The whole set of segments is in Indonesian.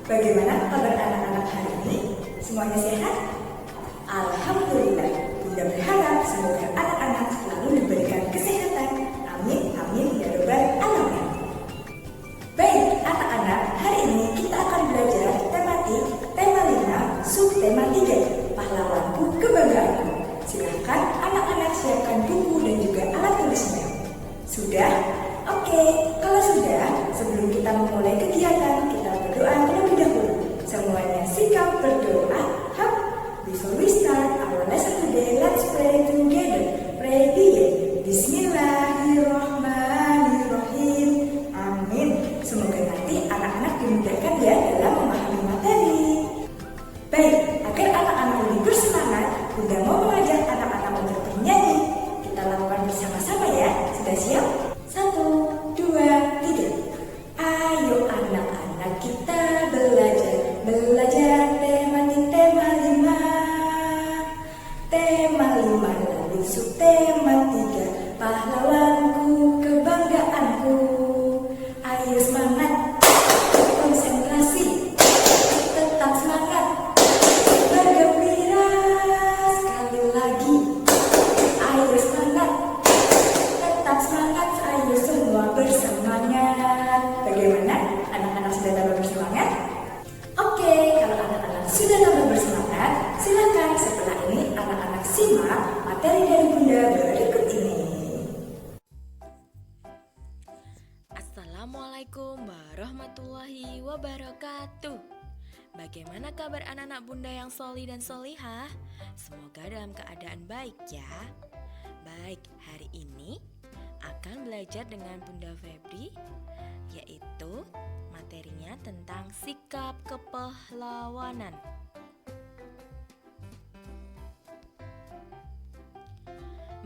Bagaimana kabar anak-anak hari ini? Semuanya sehat? Alhamdulillah. Bunda berharap semoga anak-anak selalu diberikan kesehatan. Amin, amin, ya rabbal alamin. Baik, anak-anak, hari ini kita akan belajar tematik tema 5, subtema 3, pahlawanku kebanggaanku. Silakan anak-anak siapkan buku dan juga alat tulisnya. Sudah? Oke, kalau sudah, sebelum kita memulai kegiatan, kita berdoa terlebih dahulu. Semuanya sikap berdoa. Before we start our lesson today, let's pray together. Pray begin. Bismillahirrahmanirrahim. Amin. Semoga nanti anak-anak dimudahkan ya dalam memahami materi. Baik, agar anak-anak lebih bersemangat, Bunda mau mengajak anak-anak untuk bernyanyi. Kita lakukan bersama-sama ya. Sudah siap? 1, 2, 3. Ayo anak-anak kita belajar tematik tema 5. Tema 5 lalu subtema 3, pahlawanku kebanggaanku. Ayo semangat, konsentrasi, tetap semangat, bergembira sekali lagi. Ayo semangat, tetap semangat, ayo semua bersemangat. Bagaimana? Anak-anak sudah tambah bersemangat? Oke, kalau anak-anak sudah tambah bersemangat, silakan setelah ini anak-anak simak materi dari Bunda berikut ini. Assalamualaikum warahmatullahi wabarakatuh. Bagaimana kabar anak-anak Bunda yang sholih dan sholihah? Semoga dalam keadaan baik ya. Baik, hari ini akan belajar dengan Bunda Febri, yaitu materinya tentang sikap kepahlawanan.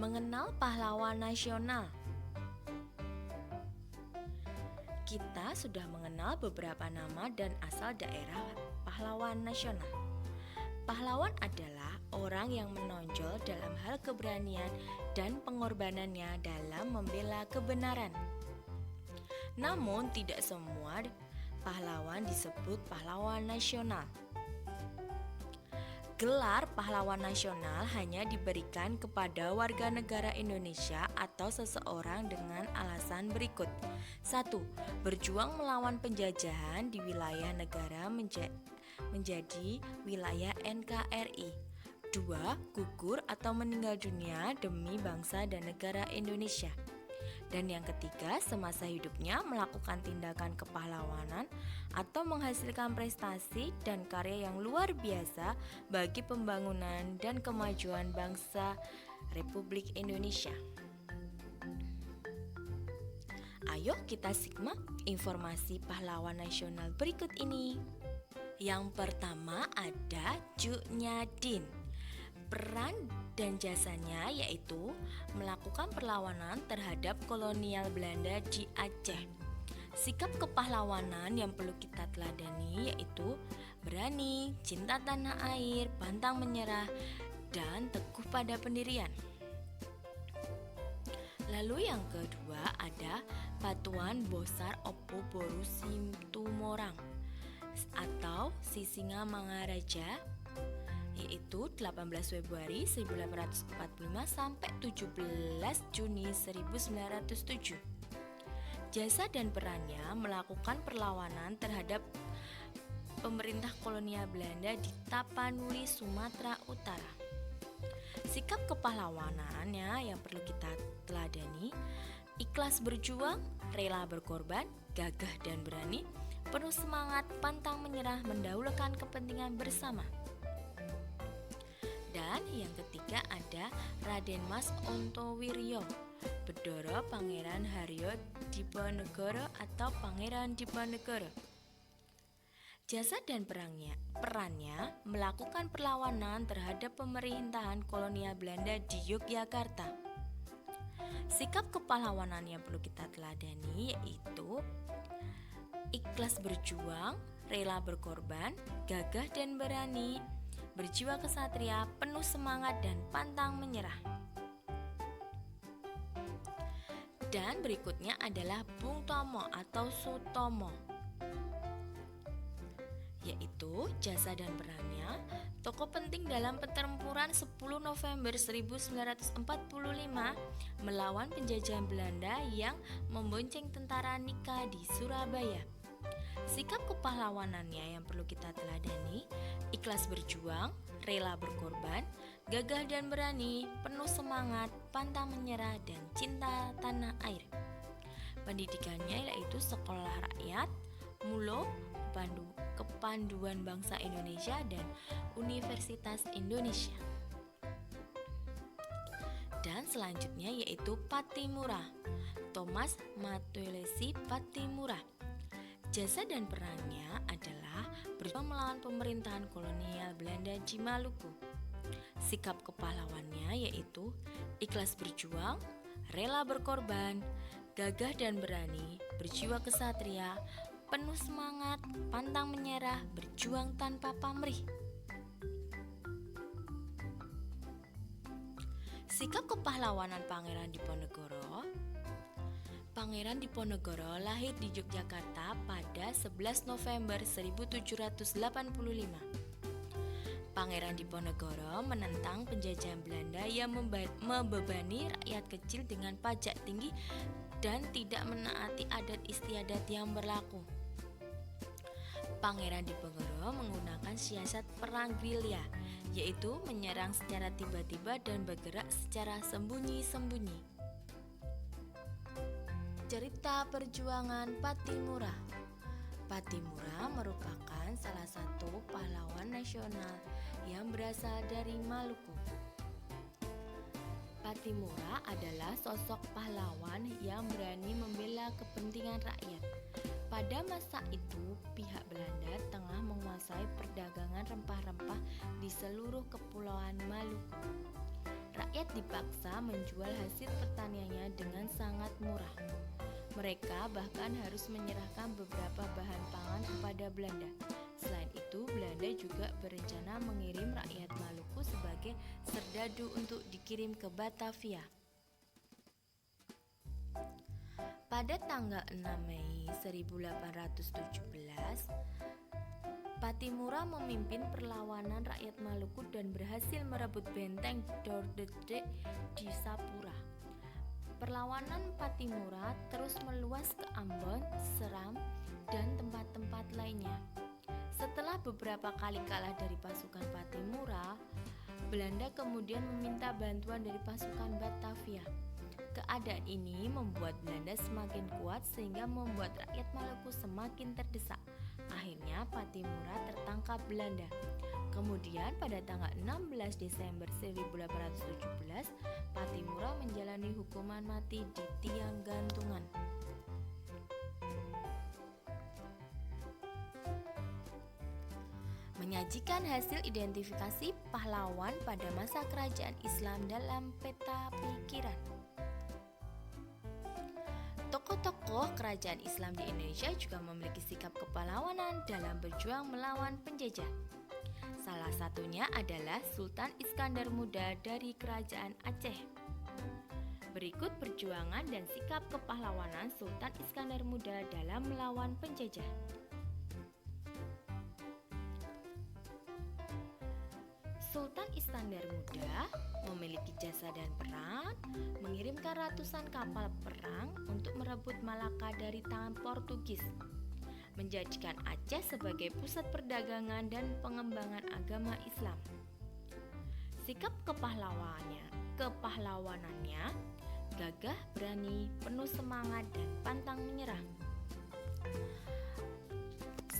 Mengenal pahlawan nasional. Kita sudah mengenal beberapa nama dan asal daerah pahlawan nasional. Pahlawan adalah orang yang menonjol dalam hal keberanian dan pengorbanannya dalam membela kebenaran. Namun tidak semua pahlawan disebut pahlawan nasional. Gelar pahlawan nasional hanya diberikan kepada warga negara Indonesia atau seseorang dengan alasan berikut. 1. Berjuang melawan penjajahan di wilayah negara menjadi wilayah NKRI. 2. Gugur atau meninggal dunia demi bangsa dan negara Indonesia. Dan yang ketiga, semasa hidupnya melakukan tindakan kepahlawanan atau menghasilkan prestasi dan karya yang luar biasa bagi pembangunan dan kemajuan bangsa Republik Indonesia. Ayo kita simak informasi pahlawan nasional berikut ini. Yang pertama ada Cut Nyak Dien. Peran dan jasanya yaitu melakukan perlawanan terhadap kolonial Belanda di Aceh. Sikap kepahlawanan yang perlu kita teladani yaitu berani, cinta tanah air, pantang menyerah, dan teguh pada pendirian. Lalu yang kedua ada Patuan Bosar Opo Boru Situmorang atau Sisingamangaraja, yaitu 18 Februari 1845 sampai 17 Juni 1907. Jasa dan perannya melakukan perlawanan terhadap pemerintah kolonial Belanda di Tapanuli, Sumatera Utara. Sikap kepahlawanannya yang perlu kita teladani: ikhlas berjuang, rela berkorban, gagah dan berani, penuh semangat, pantang menyerah, mendahulukan kepentingan bersama. Dan yang ketiga ada Raden Mas Ontowiryo, Bedoro Pangeran Haryo Diponegoro atau Pangeran Diponegoro. Jasa dan perannya melakukan perlawanan terhadap pemerintahan kolonial Belanda di Yogyakarta. Sikap kepahlawanan yang perlu kita teladani yaitu ikhlas berjuang, rela berkorban, gagah dan berani, berjiwa kesatria, penuh semangat dan pantang menyerah. Dan berikutnya adalah Bung Tomo atau Sutomo. itu, jasa dan perannya, tokoh penting dalam pertempuran 10 November 1945 melawan penjajahan Belanda yang membonceng tentara Nika di Surabaya. Sikap kepahlawanannya yang perlu kita teladani: ikhlas berjuang, rela berkorban, gagah dan berani, penuh semangat, pantang menyerah, dan cinta tanah air. Pendidikannya yaitu sekolah rakyat, Mulo, Kepanduan Bangsa Indonesia, dan Universitas Indonesia. Dan selanjutnya yaitu Pattimura, Thomas Matulesi Pattimura. Jasa dan perannya adalah berjuang melawan pemerintahan kolonial Belanda di Maluku. Sikap kepahlawannya yaitu ikhlas berjuang, rela berkorban, gagah dan berani, berjiwa kesatria, penuh semangat, pantang menyerah, berjuang tanpa pamrih. Sikap kepahlawanan Pangeran Diponegoro. Pangeran Diponegoro lahir di Yogyakarta pada 11 November 1785. Pangeran Diponegoro menentang penjajahan Belanda yang membebani rakyat kecil dengan pajak tinggi dan tidak menaati adat istiadat yang berlaku. Pangeran Diponegoro menggunakan siasat perang gerilya, yaitu menyerang secara tiba-tiba dan bergerak secara sembunyi-sembunyi. Cerita perjuangan Pattimura. Pattimura merupakan salah satu pahlawan nasional yang berasal dari Maluku. Pattimura adalah sosok pahlawan yang berani membela kepentingan rakyat. Pada masa itu, pihak Belanda tengah menguasai perdagangan rempah-rempah di seluruh kepulauan Maluku. Rakyat dipaksa menjual hasil pertaniannya dengan sangat murah. Mereka bahkan harus menyerahkan beberapa bahan pangan kepada Belanda. Selain itu, Belanda juga berencana mengirim rakyat Maluku sebagai serdadu untuk dikirim ke Batavia. Pada tanggal 6 Mei 1817, Pattimura memimpin perlawanan rakyat Maluku dan berhasil merebut benteng Dordrecht di Sapura. Perlawanan Pattimura terus meluas ke Ambon, Seram, dan tempat-tempat lainnya. Setelah beberapa kali kalah dari pasukan Pattimura, Belanda kemudian meminta bantuan dari pasukan Batavia. Keadaan ini membuat Belanda semakin kuat sehingga membuat rakyat Maluku semakin terdesak. Akhirnya Pattimura tertangkap Belanda. Kemudian pada tanggal 16 Desember 1817, Pattimura menjalani hukuman mati di tiang gantungan. Menyajikan hasil identifikasi pahlawan pada masa kerajaan Islam dalam peta pikiran. Tokoh-tokoh kerajaan Islam di Indonesia juga memiliki sikap kepahlawanan dalam berjuang melawan penjajah. Salah satunya adalah Sultan Iskandar Muda dari Kerajaan Aceh. Berikut perjuangan dan sikap kepahlawanan Sultan Iskandar Muda dalam melawan penjajah. Sultan Iskandar Muda memiliki jasa dan peran, mengirimkan ratusan kapal perang untuk merebut Malaka dari tangan Portugis, menjadikan Aceh sebagai pusat perdagangan dan pengembangan agama Islam. Sikap kepahlawanannya gagah, berani, penuh semangat, dan pantang menyerah.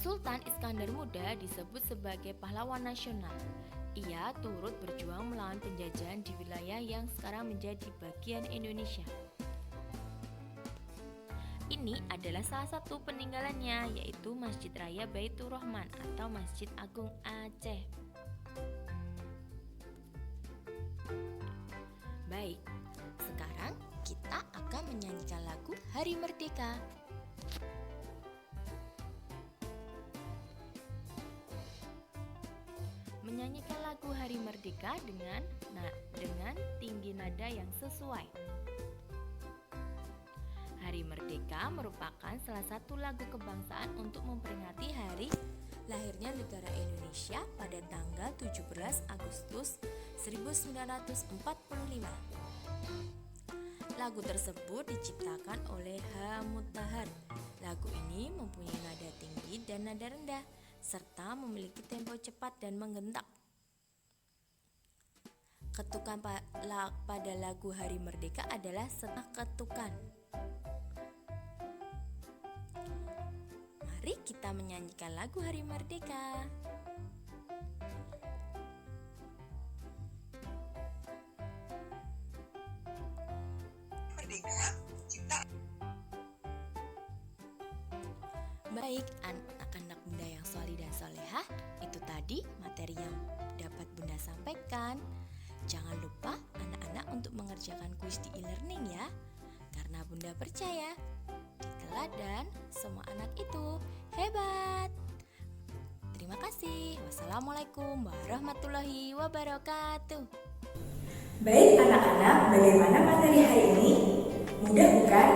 Sultan Iskandar Muda disebut sebagai pahlawan nasional. Ia turut berjuang melawan penjajahan di wilayah yang sekarang menjadi bagian Indonesia. Ini adalah salah satu peninggalannya, yaitu Masjid Raya Baitur Rahman atau Masjid Agung Aceh. Baik, sekarang kita akan menyanyikan lagu Hari Merdeka. Menyanyikan lagu Hari Merdeka dengan tinggi nada yang sesuai. Hari Merdeka merupakan salah satu lagu kebangsaan untuk memperingati Hari Lahirnya negara Indonesia pada tanggal 17 Agustus 1945. Lagu tersebut diciptakan oleh H. Mutahar. Lagu ini mempunyai nada tinggi dan nada rendah, serta memiliki tempo cepat dan menggentak. Ketukan pada lagu Hari Merdeka adalah setengah ketukan. Mari kita menyanyikan lagu Hari Merdeka. Baik, anak-anak Bunda yang solih dan solehah, itu tadi materi yang dapat Bunda sampaikan. Jangan lupa anak-anak untuk mengerjakan kuis di e-learning ya, karena Bunda percaya di teladan semua anak itu hebat. Terima kasih. Wassalamualaikum warahmatullahi wabarakatuh. Baik anak-anak, bagaimana materi hari ini? Mudah bukan?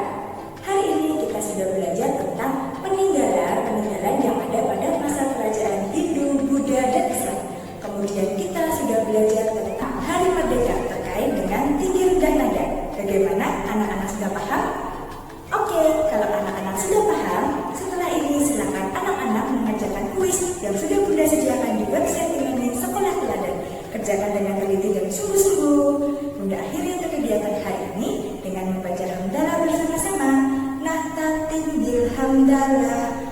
Hari ini kita sudah belajar tentang peninggalan yang ada pada masa kerajaan Hindu, Buddha, dan Islam. Kemudian kita sudah belajar tentang Hari Merdeka terkait dengan tinggi rendah nada. Bagaimana? Anak-anak sudah paham? Oke, kalau anak-anak sudah paham, setelah ini silakan anak-anak mengerjakan kuis yang sudah Bunda sediakan di website e-learning Sekolah Teladan. Kerjakan dengan teliti dan sungguh-sungguh. Bunda akhiri untuk kegiatan hari ini dengan membaca hamdalah bersama-sama. Nahtatin bil hamdalah.